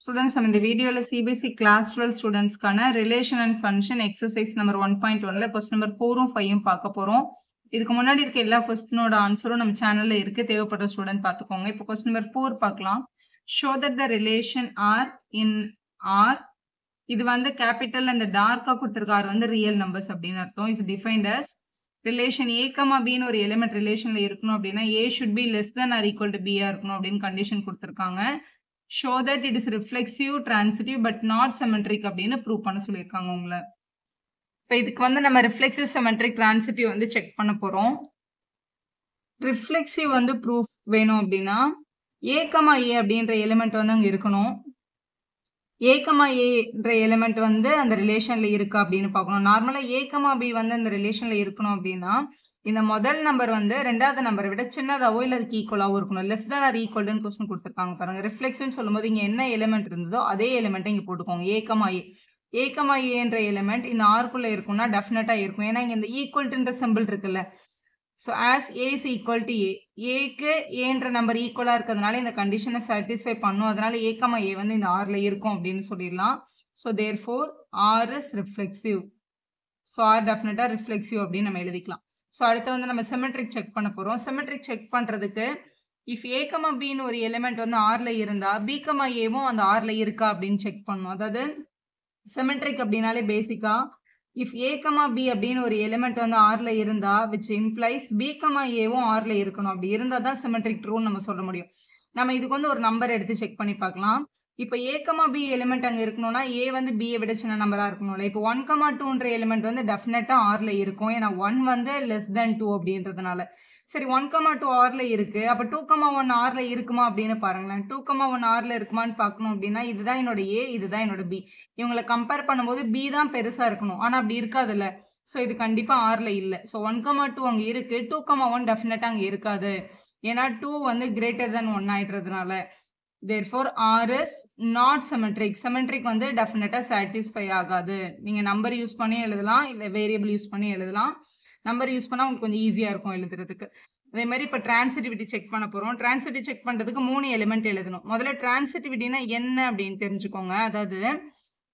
Students, நம்ம இந்த வீடியோல CBSE Class 12 ஸ்டூடெண்ட்ஸ்க்கான relation and function exercise number 1.1ல கொஸ்டின் நம்பர் 4ம் 5ம் பார்க்க போறோம். இதுக்கு முன்னாடி இருக்க எல்லா கொஸ்டினோட ஆன்சரும் நம்ம சேனல்ல இருக்கு. தேவைப்படுற ஸ்டூடெண்ட் பார்த்துக்கோங்க. இப்போ கொஸ்டின் நம்பர் 4 பார்க்கலாம். Show that the relation R in R, இது வந்து கேபிட்டல் அந்த டார்க்கா கொடுத்திருக்க R வந்து ரியல் நம்பர்ஸ் அப்படின்னு அர்த்தம். Is defined as relation A, B ன்னு ஒரு எலிமெண்ட் ரிலேஷன்ல இருக்கணும் அப்படின்னா A should be less than or equal to B ஆ இருக்கணும் அப்படின்னு கண்டிஷன் கொடுத்திருக்காங்க. Show that it is reflexive, transitive but not symmetric அப்படின்னு ப்ரூவ் பண்ண சொல்லியிருக்காங்க உங்களை. இப்போ இதுக்கு வந்து நம்ம ரிஃப்ளெக்சிவ், சிமெட்ரிக், டிரான்சிட்டிவ் வந்து செக் பண்ண போறோம். ரிஃப்ளெக்சிவ் வந்து ப்ரூஃப் வேணும் அப்படின்னா A, A அப்படின்ற எலிமெண்ட் வந்து அங்கே இருக்கணும். A, Aன்ற எலிமெண்ட் வந்து அந்த ரிலேஷன்ல இருக்கா அப்படின்னு பார்க்கணும். நார்மலா A, B வந்து அந்த ரிலேஷன்ல இருக்கணும் அப்படின்னா இந்த முதல் நம்பர் வந்து ரெண்டாவது நம்பரை விட சின்னதாவோ இல்லை அதுக்கு ஈக்குவலாவோ இருக்கணும். லெஸ் தேன் ஆர் ஈக்குவல்னு கொஸ்டின் கொடுத்துருக்காங்க பாருங்க. ரிஃப்ளெக்ஷன் சொல்லும்போது இங்க என்ன எலிமெண்ட் இருந்ததோ அதே எலிமெண்ட்டை இங்க போட்டுக்கோங்க. ஏன்ற எலிமெண்ட் இந்த ஆர்க்குள்ள இருக்கும்னா டெஃபினட்டா இருக்கும். ஏன்னா இங்க இந்த ஈக்குவல்ன்ற சிம்பிள் இருக்குல்ல. So as a is equal to ஏக்கு ஏன்ற நம்பர் ஈக்குவலா இருக்கிறதுனால இந்த கண்டிஷனை சாட்டிஸ்ஃபை பண்ணும். அதனால ஏ வந்து இந்த ஆர்ல இருக்கும் அப்படின்னு சொல்லிடலாம். So therefore R is reflexive. So R டெஃபினட்டா ரிஃப்ளெக்சிவ் அப்படின்னு நம்ம எழுதிக்கலாம். ஸோ அடுத்து வந்து நம்ம சிமெட்ரிக் செக் பண்ண போறோம். சிமெட்ரிக் செக் பண்றதுக்கு இஃப் ஏ, பின்னு ஒரு எலிமெண்ட் வந்து ஆர்ல இருந்தா பி, ஏவும் அந்த ஆர்ல இருக்கா அப்படின்னு செக் பண்ணணும். அதாவது சிமெட்ரிக் அப்படின்னாலே பேசிக்கா இஃப் ஏ, பி அப்படின்னு ஒரு எலிமெண்ட் வந்து ஆர்ல இருந்தா விச் இம்ப்ளைஸ் பி, ஏவும் ஆர்ல இருக்கணும். அப்படி இருந்தா தான் சிமெட்ரிக் ட்ரூன்னு நம்ம சொல்ல முடியும். நம்ம இதுக்கு வந்து ஒரு நம்பர் எடுத்து செக் பண்ணி பார்க்கலாம். இப்போ ஏ, பி எலிமெண்ட் அங்கே இருக்கணும்னா ஏ வந்து பியை விட சின்ன நம்பராக இருக்கணும்ல. இப்போ 1, 2ன்ற எலிமெண்ட் வந்து டெஃபினட்டாக ஆர்ல இருக்கும். ஏன்னா 1 வந்து லெஸ் தென் 2 அப்படின்றதுனால. சரி, 1, 2 ஆர்ல இருக்கு. அப்போ 2, 1 ஆர்ல இருக்குமா அப்படின்னு பாருங்களேன். 2, 1 ஆர்ல இருக்குமான்னு பார்க்கணும் அப்படின்னா இதுதான் என்னோட ஏ, இதுதான் என்னோட பி. இவங்களை கம்பேர் பண்ணும்போது பி தான் பெருசா இருக்கணும். ஆனால் அப்படி இருக்காதுல்ல. ஸோ இது கண்டிப்பாக ஆர்ல இல்லை. ஸோ 1, 2 அங்கே இருக்கு. 2, 1 டெஃபினட்டாக அங்கே இருக்காது. ஏன்னா 2 வந்து greater than 1 ஆயிடுறதுனால. Therefore, R is not symmetric. Symmetric வந்து definitely satisfy ஆகாது. நீங்க நம்பர் யூஸ் பண்ணி எழுதலாம், இல்லை வேரியபிள் யூஸ் பண்ணி எழுதலாம். நம்பர் யூஸ் பண்ணால் உங்களுக்கு கொஞ்சம் ஈஸியாக இருக்கும் எழுதுறதுக்கு. அதே மாதிரி இப்போ டிரான்சிட்டிவிட்டி செக் பண்ண போகிறோம். டிரான்சிட்டிவிட்டி செக் பண்ணுறதுக்கு 3 எலிமெண்ட் எழுதணும். முதல்ல டிரான்சிட்டிவிட்டினா என்ன அப்படின்னு தெரிஞ்சுக்கோங்க. அதாவது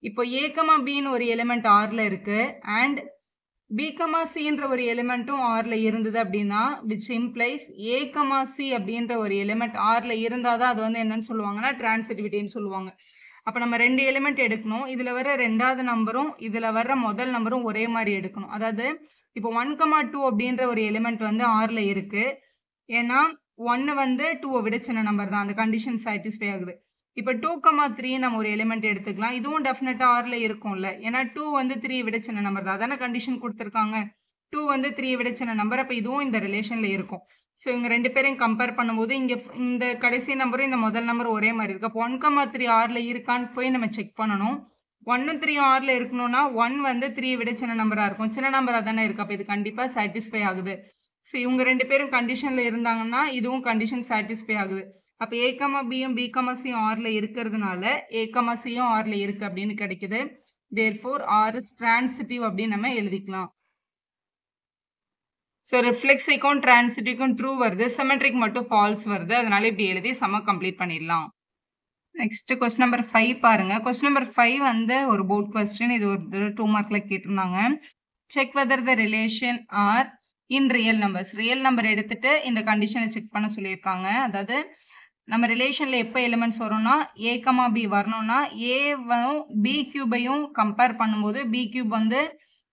இப்போ ஏ, பின்னு ஒரு எலிமெண்ட் ஆர்ல இருக்கு அண்ட் பி, சின்ற ஒரு எலிமெண்ட்டும் ஆர்ல இருந்தது அப்படின்னா விச் இம்ப்ளைஸ் ஏ, சி அப்படின்ற ஒரு எலிமெண்ட் ஆர்ல இருந்தாதான் அது வந்து என்னன்னு சொல்லுவாங்கன்னா டிரான்சிட்டிவிட்டின்னு சொல்லுவாங்க. அப்போ நம்ம 2 எலிமெண்ட் எடுக்கணும். இதில் வர ரெண்டாவது நம்பரும் இதில் வர்ற முதல் நம்பரும் ஒரே மாதிரி எடுக்கணும். அதாவது இப்போ 1, 2 அப்படின்ற ஒரு எலிமெண்ட் வந்து ஆர்ல இருக்கு. ஏன்னா 1 வந்து 2வை விட சின்ன நம்பர் தான். அந்த கண்டிஷன் சாட்டிஸ்ஃபை ஆகுது. இப்போ 2, 3 நம்ம ஒரு எலிமெண்ட் எடுத்துக்கலாம். இதுவும் டெஃபினட்டா ஆர்ல இருக்கும்ல. ஏன்னா 2 வந்து 3 விட சின்ன நம்பர் தான். அதான கண்டிஷன் கொடுத்துருக்காங்க. 2 வந்து 3 விட சின்ன நம்பர். அப்போ இதுவும் இந்த ரிலேஷன்ல இருக்கும். ஸோ இவங்க 2 பேரையும் கம்பேர் பண்ணும்போது இங்க இந்த கடைசி நம்பரும் இந்த முதல் நம்பர் ஒரே மாதிரி இருக்கு. அப்போ 1, 3 ஆர்ல இருக்கான்னு போய் நம்ம செக் பண்ணணும். 1, 3 ஆர்ல இருக்கணும்னா 1 வந்து 3 விட சின்ன நம்பரா இருக்கும். சின்ன நம்பரா தானே இருக்கு. அப்போ இது கண்டிப்பா சாட்டிஸ்ஃபை ஆகுது. ஸோ இவங்க 2 பேரும் கண்டிஷன்ல இருந்தாங்கன்னா இதுவும் கண்டிஷன் சாட்டிஸ்ஃபை ஆகுது. அப்போ ஏ, பியும் பி, சியும் ஆர்ல இருக்கிறதுனால ஏ, சியும் ஆர்ல இருக்கு அப்படின்னு கிடைக்குது. தேர்ஃபோர் ஆர் இஸ் டிரான்சிட்டிவ் அப்படின்னு நம்ம எழுதிக்கலாம். ஸோ ரிஃப்ளெக்ஸிக்கும் டிரான்சிட்டிவ்க்கும் ட்ரூ வருது, சிமெட்ரிக் மட்டும் ஃபால்ஸ் வருது. அதனால இப்படி எழுதி சம கம்ப்ளீட் பண்ணிடலாம். நெக்ஸ்ட் கொஸ்டின் நம்பர் 5 பாருங்க. கொஸ்டின் நம்பர் 5 வந்து ஒரு போர்ட் கொஸ்டின். இது ஒரு 2 மார்க்ல கேட்டிருந்தாங்க. Check whether the relation R in real numbers. Real number எடுத்துட்டு இந்த கண்டிஷனை செக் பண்ண சொல்லியிருக்காங்க. அதாவது நம்ம ரிலேஷன்ல எப்போ எலிமெண்ட்ஸ் வரும்னா ஏ, பி வரணும்னா ஏவும் பி கியூபையும் கம்பேர் பண்ணும்போது பி கியூப் வந்து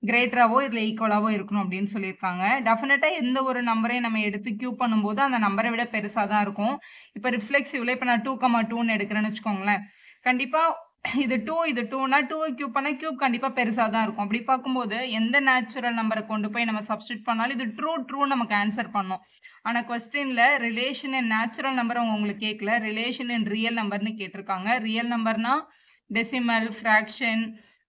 கிரேட்டராவோ இல்லை ஈக்குவலாவோ இருக்கணும் அப்படின்னு சொல்லியிருக்காங்க. டெஃபினட்டா எந்த ஒரு நம்பரையும் நம்ம எடுத்து கியூப் பண்ணும்போது அந்த நம்பரை விட பெருசாக தான் இருக்கும். இப்போ ரிஃப்ளெக்சிவ்ல இப்போ நான் 2, 2ன்னு எடுக்கிறேன்னு வச்சுக்கோங்களேன். கண்டிப்பா இது 2, இது 2னா 2வை கியூப் பண்ணா கியூப் கண்டிப்பா பெருசாக தான் இருக்கும். அப்படி பார்க்கும்போது எந்த நேச்சுரல் நம்பரை கொண்டு போய் நம்ம சப்ஸ்டியூட் பண்ணாலும் இது ட்ரூ நமக்கு ஆன்சர் பண்ணும். ஆனால் கொஸ்டின்ல ரிலேஷன் இன் நேச்சுரல் நம்பர் அவங்க உங்களுக்கு கேட்கல, ரிலேஷன் இன் ரியல் நம்பர்னு கேட்டிருக்காங்க. ரியல் நம்பர்னா டெசிமல், ஃப்ராக்ஷன்,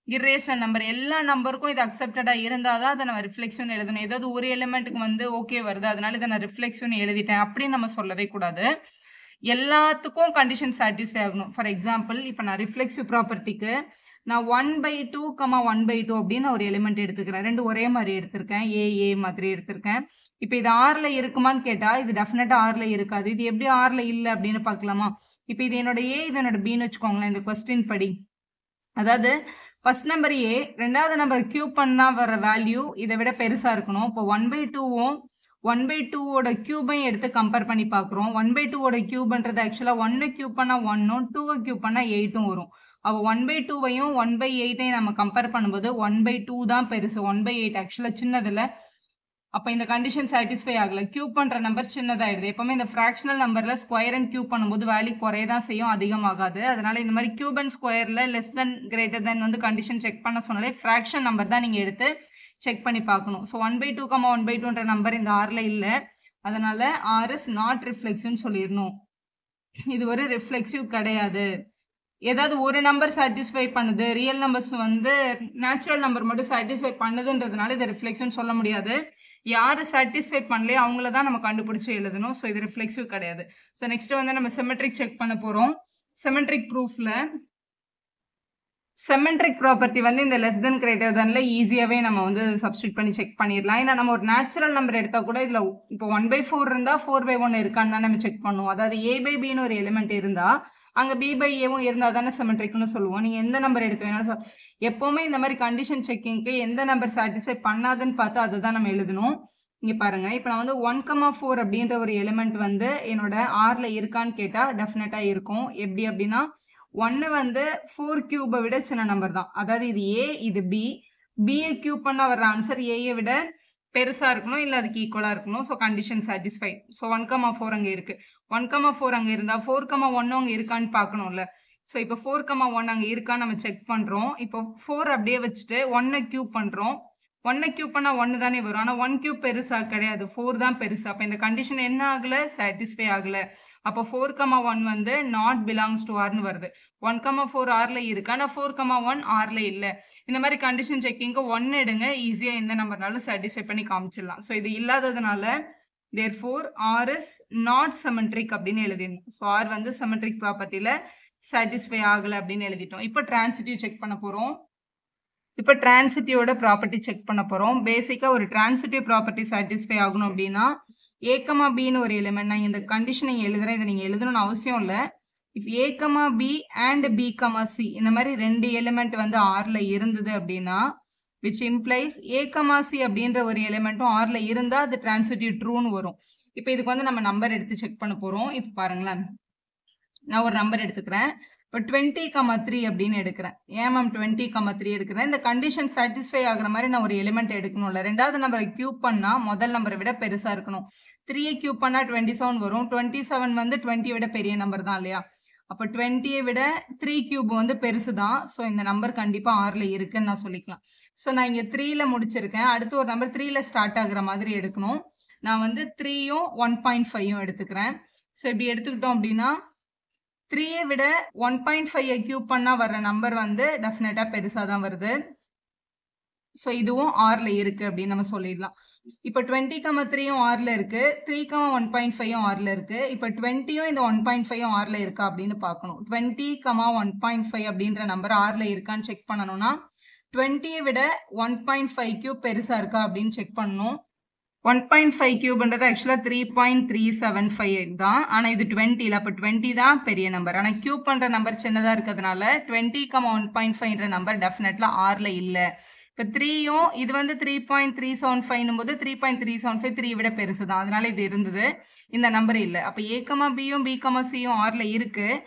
இரேஷனல் நம்பர் எல்லா நம்பருக்கும் இது அக்செப்டடாக இருந்தால் தான் அதை நம்ம ரிஃப்ளெக்ஷன் எழுதணும். ஏதாவது ஒரு எலிமெண்ட்டுக்கு வந்து ஓகே வருது அதனால இதை நான் ரிஃப்ளெக்ஷன் எழுதிட்டேன் அப்படின்னு நம்ம சொல்லவே கூடாது. எல்லாத்துக்கும் கண்டிஷன் சாட்டிஸ்ஃபை ஆகணும். ஃபார் எக்ஸாம்பிள் இப்போ நான் ரிஃப்ளெக்சிவ் ப்ராப்பர்ட்டிக்கு நான் 1/2, 1/2 அப்படின்னு ஒரு எலிமெண்ட் எடுத்துக்கிறேன். 2 ஒரே மாதிரி எடுத்திருக்கேன். ஏ மாதிரி எடுத்திருக்கேன். இப்போ இது ஆர்ல இருக்குமான்னு கேட்டா இது டெஃபினட்டா ஆர்ல இருக்காது. இது எப்படி ஆர்ல இல்லை அப்படின்னு பார்க்கலாமா? இப்போ இது என்னோட ஏ, இது என்னோட பின்னு வச்சுக்கோங்களேன் இந்த கொஸ்டின் படி. அதாவது ஃபர்ஸ்ட் நம்பர் ஏ, ரெண்டாவது நம்பர் கியூப் பண்ணா வர வேல்யூ இதை விட பெருசா இருக்கணும். இப்போ 1/2வும் 1/2ஓட கியூபையும் எடுத்து கம்பேர் பண்ணி பார்க்குறோம். 1/2ஓட கியூப்ன்றது ஆக்சுவலாக 1 கியூப் பண்ணால் 1ம் 2 கியூப் பண்ணால் 8ம் வரும். அப்போ 1/2வையும் 1/8ஐயும் நம்ம கம்பேர் பண்ணும்போது 1/2 தான் பெருசு. 1/8 ஆக்சுவலாக சின்னதில். அப்போ இந்த கண்டிஷன் சாட்டிஸ்ஃபை ஆகலை. கியூப் பண்ணுற நம்பர் சின்னதாகிடுது. எப்போவுமே இந்த ஃப்ராக்ஷனல் நம்பரில் ஸ்கொயர் அண்ட் கியூப் பண்ணும்போது வேல்யூ குறைய தான் செய்யும், அதிகமாகாது. அதனால் இந்த மாதிரி கியூப் அண்ட் ஸ்கொயரில் லெஸ் தென் கிரேட்டர் தென் வந்து கண்டிஷன் செக் பண்ண சொன்னாலே ஃப்ராக்ஷன் நம்பர் தான் நீங்கள் எடுத்து செக் பண்ணி பார்க்கணும். ஸோ 1/2, 1/2ன்ற நம்பர் இந்த ஆரில் இல்லை. அதனால் ஆர் இஸ் நாட் ரிஃப்ளெக்சிவ்னு சொல்லிடணும். இது ஒரு ரிஃப்ளெக்சிவ் கிடையாது. ஏதாவது ஒரு நம்பர் சாட்டிஸ்ஃபை பண்ணுது, ரியல் நம்பர்ஸ் வந்து நேச்சுரல் நம்பர் மட்டும் சாட்டிஸ்ஃபை பண்ணுதுன்றதுனால இதை ரிஃப்ளெக்ஷன் சொல்ல முடியாது. யார் சாட்டிஸ்ஃபை பண்ணலையோ அவங்கள தான் நம்ம கண்டுபிடிச்சி எழுதணும். ஸோ இது ரிஃப்ளெக்சிவ் கிடையாது. ஸோ நெக்ஸ்ட் வந்து நம்ம சிமெட்ரிக் செக் பண்ண போகிறோம். சிமெட்ரிக் ப்ரூஃபில் சிமெட்ரிக் ப்ராப்பர்ட்டி வந்து இந்த லெஸ் தென் கிரேட்டர் தென்ல ஈஸியாகவே நம்ம வந்து சப்ஸ்டியூட் பண்ணி செக் பண்ணிடலாம். ஏன்னா நம்ம ஒரு நேச்சுரல் நம்பர் எடுத்தால் கூட இதில் இப்போ 1/4 இருந்தால் 4/1 இருக்கான்னு தான் நம்ம செக் பண்ணுவோம். அதாவது a/bன்னு ஒரு எலிமெண்ட் இருந்தால் அங்கே b/aவும் இருந்தால் தானே சிமெட்ரிக்னு சொல்லுவோம். நீங்கள் எந்த நம்பர் எடுத்து வேணாலும் எப்போவுமே இந்த மாதிரி கண்டிஷன் செக்கிங்க்கு எந்த நம்பர் சாட்டிஸ்ஃபை பண்ணாதுன்னு பார்த்து அதை தான் நம்ம எழுதணும். இங்கே பாருங்கள், இப்போ நான் வந்து 1,4 அப்படின்ற ஒரு எலிமெண்ட் வந்து என்னோட ஆரில் இருக்கான்னு கேட்டால் டெஃபினட்டாக இருக்கும். எப்படி அப்படின்னா 1 வந்து 4 கியூபை விட சின்ன நம்பர் தான். அதாவது இது ஏ, இது பி. பிஏ கியூப் பண்ணால் வர்ற ஆன்சர் ஏயை விட பெருசாக இருக்கணும், இல்லை அதுக்கு ஈக்குவலாக இருக்கணும். So condition satisfy. ஸோ 1,4 அங்கே இருக்குது. 1,4 அங்கே இருந்தால் 4,1 அங்கே இருக்கான்னு பார்க்கணும்ல. ஸோ இப்போ 4,1 அங்கே இருக்கான்னு நம்ம செக் பண்ணுறோம். இப்போ 4 அப்படியே வச்சுட்டு 1 கியூப் பண்ணுறோம். 1 கியூப் பண்ணால் 1 தானே வரும். ஆனால் 1 கியூப் பெருசாக கிடையாது, 4 தான் பெருசு. அப்போ இந்த கண்டிஷன் என்ன ஆகலை, சாட்டிஸ்ஃபை ஆகலை. அப்போ 4,1 வந்து நாட் பிலாங்ஸ் டு ஆர்னு வருது. 1,4 ஆரில் இருக்கு, ஆனால் 4,1 ஆரில் இல்லை. இந்த மாதிரி கண்டிஷன் செக்கிங்க்கு 1 எடுங்க, ஈஸியாக எந்த நம்பர்னாலும் சாட்டிஸ்ஃபை பண்ணி காமிச்சிடலாம். ஸோ இது இல்லாததுனால therefore R is not symmetric அப்படின்னு எழுதிடணும். ஸோ R வந்து symmetric ப்ராப்பர்ட்டியில் சாட்டிஸ்ஃபை ஆகலை அப்படின்னு எழுதிட்டோம். இப்போ டிரான்சிட்டிவ் செக் பண்ண போகிறோம். இப்போ டிரான்சிட்டிவோட ப்ராப்பர்ட்டி செக் பண்ண போகிறோம். பேசிக்காக ஒரு டிரான்சிட்டிவ் ப்ராப்பர்ட்டி சாட்டிஸ்ஃபை ஆகணும் அப்படின்னா a, bன்னு ஒரு எலிமெண்ட், நான் இந்த கண்டிஷன் நீங்கள் எழுதுகிறேன், இதை நீங்கள் எழுதணும்னு அவசியம் இல்லை. If a, b and b, c இந்த மாதிரி 2 எலிமெண்ட் வந்து ஆரில் இருந்தது அப்படின்னா which implies a, c அப்படின்ற ஒரு எலிமெண்ட்டும் ஆரில் இருந்தால் அது டிரான்சிட்டிவ் ட்ரூன்னு வரும். இப்போ இதுக்கு வந்து நம்ம நம்பர் எடுத்து செக் பண்ண போகிறோம். இப்போ பாருங்களேன், நான் ஒரு நம்பர் எடுத்துக்கிறேன். இப்போ 20,3 அப்படின்னு எடுக்கிறேன். ஏன் மேம் 20,3 எடுக்கிறேன்? இந்த கண்டிஷன் சாட்டிஸ்ஃபை ஆகிற மாதிரி நான் ஒரு எலிமெண்ட் எடுக்கணும்ல. ரெண்டாவது நம்பரை கியூப் பண்ணால் முதல் நம்பரை விட பெருசாக இருக்கணும். 3 கியூப் பண்ணால் 27 வரும். 27 வந்து 20 விட பெரிய நம்பர் தான் இல்லையா? அப்போ 20 விட 3 கியூப் வந்து பெருசு தான். ஸோ இந்த நம்பர் கண்டிப்பாக ஆரில் இருக்குன்னு நான் சொல்லிக்கலாம். ஸோ நான் இங்கே 3ல் முடிச்சிருக்கேன். அடுத்து ஒரு நம்பர் 3ல் ஸ்டார்ட் ஆகுற மாதிரி எடுக்கணும். நான் வந்து 3யும் 1.5யும் எடுத்துக்கிறேன். ஸோ இப்படி எடுத்துக்கிட்டோம் அப்படின்னா 3ஐ விட 1.5ஐ கியூப் பண்ணால் வர்ற நம்பர் வந்து டெஃபினட்டாக பெருசாக தான் வருது. ஸோ இதுவும் ஆரில் இருக்குது அப்படின்னு நம்ம சொல்லிடலாம். இப்போ 20,3யும் ஆரில் இருக்குது, 3,1.5யும் ஆரில் இருக்குது. இப்போ 20யும் இந்த 1.5யும் ஆரில் இருக்கா அப்படின்னு பார்க்கணும். 20,1.5 அப்படின்ற நம்பர் ஆரில் இருக்கான்னு செக் பண்ணணும்னா 20ஐ விட 1.5 கியூப் பெருசாக இருக்கா அப்படின்னு செக் பண்ணணும். 1.5 கியூப்ன்றது ஆக்சுவலாக 3.375 தான். ஆனால் இது 20ல், அப்போ 20 தான் பெரிய நம்பர். ஆனால் கியூப் பண்ணுற நம்பர் சின்னதாக இருக்கிறதுனால 20,1.5ன்ற நம்பர் டெஃபினெட்லாம் ஆரில் இல்லை. இப்போ 3யும் இது வந்து 3.375 போது 3.375 3 விட பெருசு தான், அதனால இது இருந்தது. இந்த நம்பர் இல்லை. அப்போ a, bயும் b, cயும் ஆரில் இருக்குது.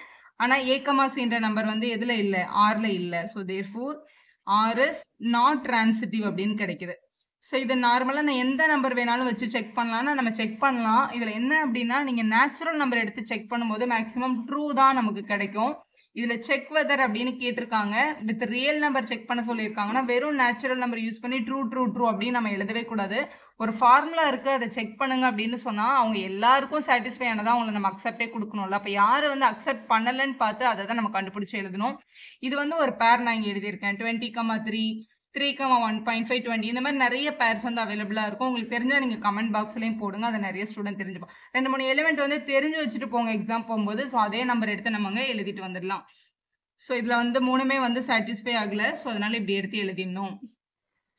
ஆனால் a, cன்ற நம்பர் வந்து எதில் இல்லை, ஆரில் இல்லை. So therefore R is not transitive அப்படின்னு கிடைக்குது. ஸோ இது நார்மலாக நான் எந்த நம்பர் வேணாலும் வச்சு செக் பண்ணலாம்னா நம்ம செக் பண்ணலாம். இதில் என்ன அப்படின்னா நீங்கள் நேச்சுரல் நம்பர் எடுத்து செக் பண்ணும்போது மேக்ஸிமம் ட்ரூ தான் நமக்கு கிடைக்கும். இதில் செக் வெதர் அப்படின்னு கேட்டிருக்காங்க, வித் ரியல் நம்பர் செக் பண்ண சொல்லியிருக்காங்கன்னா வெறும் நேச்சுரல் நம்பர் யூஸ் பண்ணி ட்ரூ ட்ரூ ட்ரூ அப்படின்னு நம்ம எழுதவே கூடாது. ஒரு ஃபார்முலா இருக்குது, அதை செக் பண்ணுங்க அப்படின்னு சொன்னால் அவங்க எல்லாருக்கும் சாட்டிஸ்ஃபை ஆனதாக அவங்களை நம்ம அக்செப்டே கொடுக்கணும்ல. அப்போ யார் வந்து அக்செப்ட் பண்ணலைன்னு பார்த்து அதை தான் நம்ம கண்டுபிடிச்சி எழுதணும். இது வந்து ஒரு பேர் நான் இங்கே எழுதியிருக்கேன். 20,3 3,1.5 20 இந்த மாதிரி நிறைய பேர்ஸ் வந்து அவைலபிளாக இருக்கும். உங்களுக்கு தெரிஞ்சால் நீங்கள் கமெண்ட் பாக்ஸ்லையும் போடுங்க, அதை நிறைய ஸ்டூடெண்ட் தெரிஞ்சுப்போம். 2-3 எலிமெண்ட் வந்து தெரிஞ்சு வச்சுட்டு போங்க எக்ஸாம் போகும்போது. ஸோ அதே நம்பர் எடுத்து நம்ம எழுதிட்டு வந்துடலாம். ஸோ இதில் வந்து 3மே வந்து சாட்டிஸ்ஃபை ஆகலை. ஸோ அதனால் இப்படி எடுத்து எழுதிடணும்.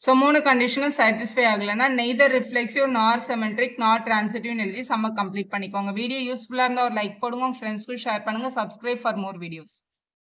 ஸோ 3 கண்டிஷனும் சாட்டிஸ்ஃபை ஆகலைன்னா நெய்தர் ரிஃப்ளெக்சிவ் நார் சிமெட்ரிக் நார் டிரான்சிட்டிவ்னு எழுதி சம்ம கம்ப்ளீட் பண்ணிக்கோங்க. வீடியோ யூஸ்ஃபுல்லாக இருந்தால் ஒரு லைக் போடுங்க, உங்கள் ஃப்ரெண்ட்ஸ்க்கும் ஷேர் பண்ணுங்கள். Subscribe for more videos.